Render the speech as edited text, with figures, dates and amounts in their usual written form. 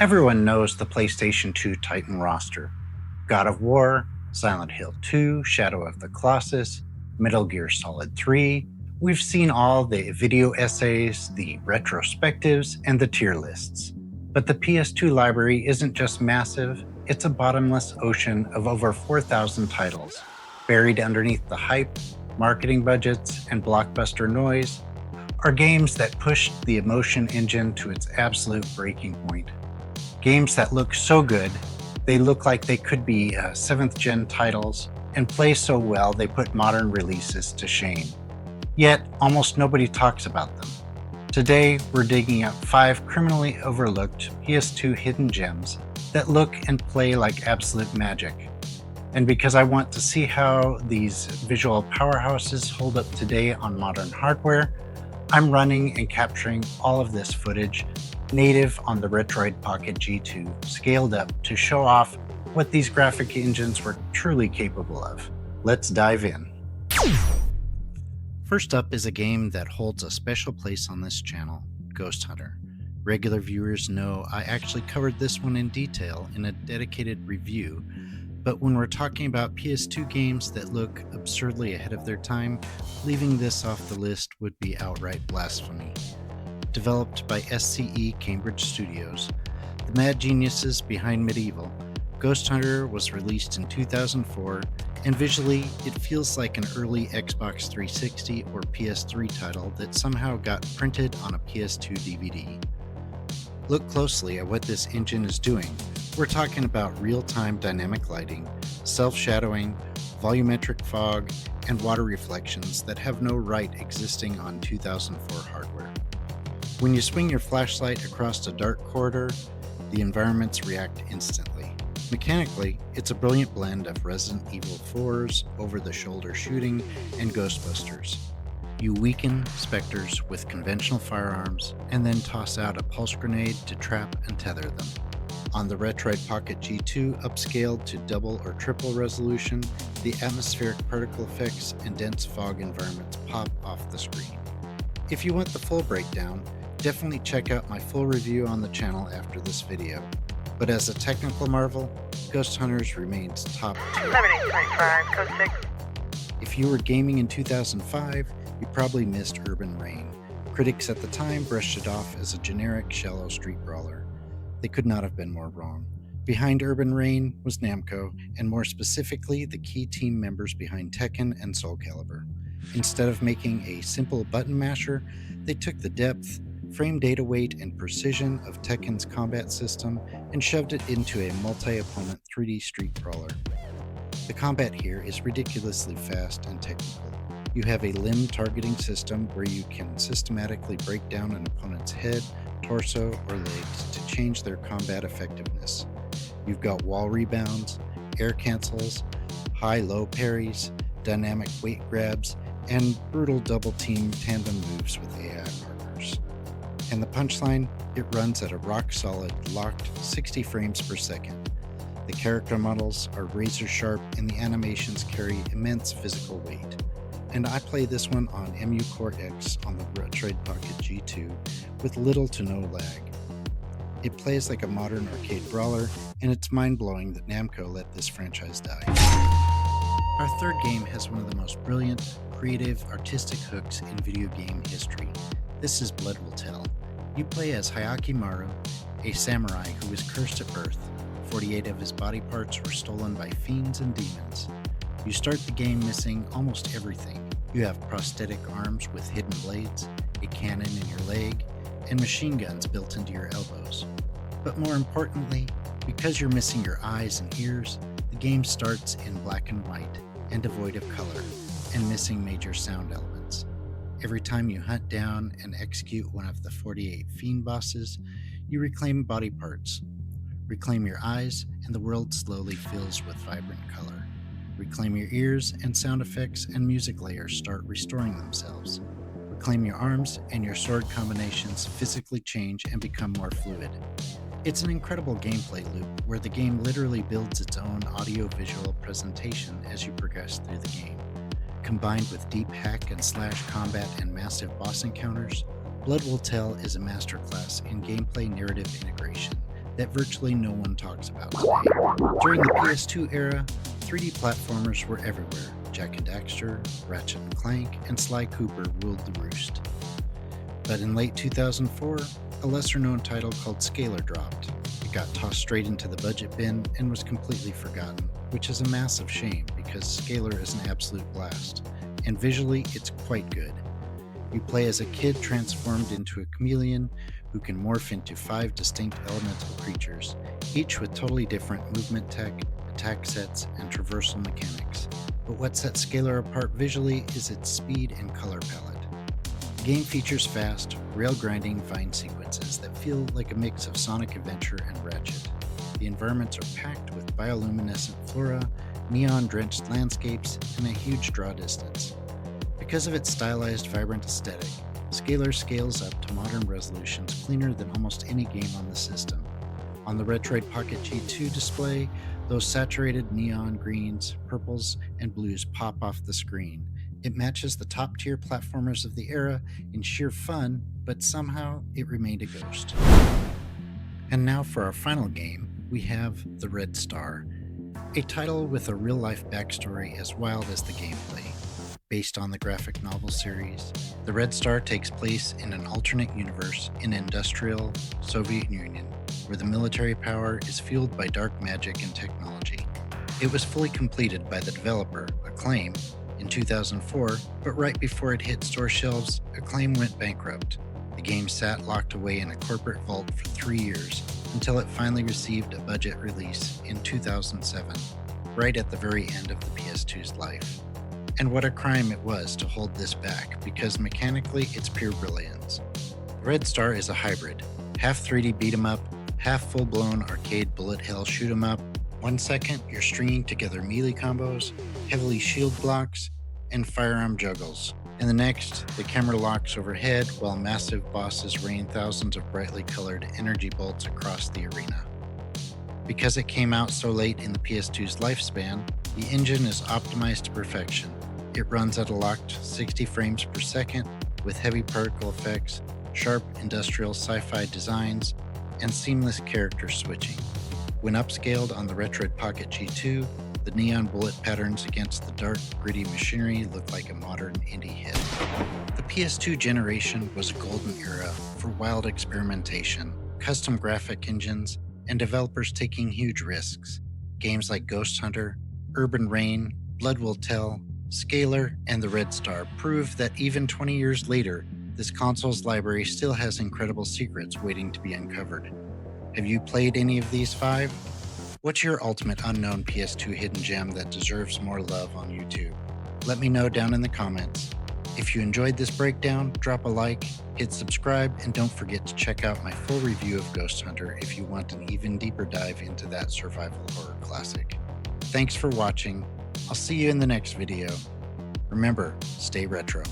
Everyone knows the PlayStation 2 Titan roster: God of War, Silent Hill 2, Shadow of the Colossus, Metal Gear Solid 3. We've seen all the video essays, the retrospectives, and the tier lists. But the PS2 library isn't just massive, it's a bottomless ocean of over 4,000 titles. Buried underneath the hype, marketing budgets, and blockbuster noise are games that pushed the emotion engine to its absolute breaking point. Games that look so good, they look like they could be 7th gen titles, and play so well they put modern releases to shame. Yet, almost nobody talks about them. Today, we're digging up 5 criminally overlooked PS2 hidden gems that look and play like absolute magic. And because I want to see how these visual powerhouses hold up today on modern hardware, I'm running and capturing all of this footage native on the Retroid Pocket G2, scaled up to show off what these graphic engines were truly capable of. Let's dive in. First up is a game that holds a special place on this channel, Ghosthunter. Regular viewers know I actually covered this one in detail in a dedicated review, but when we're talking about PS2 games that look absurdly ahead of their time, leaving this off the list would be outright blasphemy. Developed by SCE Cambridge Studios, the mad geniuses behind Medieval, Ghosthunter was released in 2004, and visually it feels like an early Xbox 360 or PS3 title that somehow got printed on a PS2 DVD. Look closely at what this engine is doing. We're talking about real-time dynamic lighting, self-shadowing, volumetric fog, and water reflections that have no right existing on 2004 hardware. When you swing your flashlight across a dark corridor, the environments react instantly. Mechanically, it's a brilliant blend of Resident Evil 4's over-the-shoulder shooting and Ghostbusters. You weaken specters with conventional firearms and then toss out a pulse grenade to trap and tether them. On the Retroid Pocket G2 upscaled to double or triple resolution, the atmospheric particle effects and dense fog environments pop off the screen. If you want the full breakdown, definitely check out my full review on the channel after this video. But as a technical marvel, Ghosthunter remains top tier. 78.5, code 6. If you were gaming in 2005, you probably missed Urban Reign. Critics at the time brushed it off as a generic, shallow street brawler. They could not have been more wrong. Behind Urban Reign was Namco, and more specifically, the key team members behind Tekken and Soul Calibur. Instead of making a simple button masher, they took the depth, frame data weight, and precision of Tekken's combat system and shoved it into a multi-opponent 3D street brawler. The combat here is ridiculously fast and technical. You have a limb targeting system where you can systematically break down an opponent's head, torso, or legs to change their combat effectiveness. You've got wall rebounds, air cancels, high-low parries, dynamic weight grabs, and brutal double-team tandem moves with AI partners. And the punchline, it runs at a rock-solid, locked 60 frames per second. The character models are razor-sharp and the animations carry immense physical weight. And I play this one on MU Core X on the Retroid Pocket G2 with little to no lag. It plays like a modern arcade brawler, and it's mind-blowing that Namco let this franchise die. Our third game has one of the most brilliant, creative, artistic hooks in video game history. This is Blood Will Tell. You play as Hayaki Maru, a samurai who was cursed at birth. 48 of his body parts were stolen by fiends and demons. You start the game missing almost everything. You have prosthetic arms with hidden blades, a cannon in your leg, and machine guns built into your elbows. But more importantly, because you're missing your eyes and ears, the game starts in black and white and devoid of color, and missing major sound elements. Every time you hunt down and execute one of the 48 fiend bosses, you reclaim body parts. Reclaim your eyes, and the world slowly fills with vibrant color. Reclaim your ears, and sound effects and music layers start restoring themselves. Reclaim your arms, and your sword combinations physically change and become more fluid. It's an incredible gameplay loop where the game literally builds its own audio-visual presentation as you progress through the game. Combined with deep hack and slash combat and massive boss encounters, Blood Will Tell is a masterclass in gameplay narrative integration that virtually no one talks about today. During the PS2 era, 3D platformers were everywhere. Jak and Daxter, Ratchet and Clank, and Sly Cooper ruled the roost. But in late 2004, a lesser-known title called Scalar dropped. It got tossed straight into the budget bin and was completely forgotten, which is a massive shame because Scalar is an absolute blast, and visually it's quite good. You play as a kid transformed into a chameleon who can morph into 5 distinct elemental creatures, each with totally different movement tech, attack sets, and traversal mechanics. But what sets Scalar apart visually is its speed and color palette. The game features fast, rail-grinding vine sequences that feel like a mix of Sonic Adventure and Ratchet. The environments are packed with bioluminescent flora, neon-drenched landscapes, and a huge draw distance. Because of its stylized, vibrant aesthetic, Scalar scales up to modern resolutions cleaner than almost any game on the system. On the Retroid Pocket G2 display, those saturated neon greens, purples, and blues pop off the screen. It matches the top-tier platformers of the era in sheer fun, but somehow it remained a ghost. And now for our final game, we have The Red Star, a title with a real-life backstory as wild as the gameplay. Based on the graphic novel series, The Red Star takes place in an alternate universe in industrial Soviet Union, where the military power is fueled by dark magic and technology. It was fully completed by the developer, Acclaim, in 2004, but right before it hit store shelves, Acclaim went bankrupt. The game sat locked away in a corporate vault for 3 years until it finally received a budget release in 2007, right at the very end of the PS2's life. And what a crime it was to hold this back, because mechanically it's pure brilliance. Red Star is a hybrid, half 3D beat 'em up, half full-blown arcade bullet hell shoot 'em up. 1 second you're stringing together melee combos, heavily shield blocks, and firearm juggles. And the next, the camera locks overhead while massive bosses rain thousands of brightly colored energy bolts across the arena. Because it came out so late in the PS2's lifespan, the engine is optimized to perfection. It runs at a locked 60 frames per second with heavy particle effects, sharp industrial sci-fi designs, and seamless character switching. When upscaled on the Retroid Pocket G2, the neon bullet patterns against the dark, gritty machinery look like a modern indie hit. The PS2 generation was a golden era for wild experimentation, custom graphic engines, and developers taking huge risks. Games like Ghosthunter, Urban Rain, Blood Will Tell, Scalar, and The Red Star prove that even 20 years later, this console's library still has incredible secrets waiting to be uncovered. Have you played any of these 5? What's your ultimate unknown PS2 hidden gem that deserves more love on YouTube? Let me know down in the comments. If you enjoyed this breakdown, drop a like, hit subscribe, and don't forget to check out my full review of Ghosthunter if you want an even deeper dive into that survival horror classic. Thanks for watching. I'll see you in the next video. Remember, stay retro.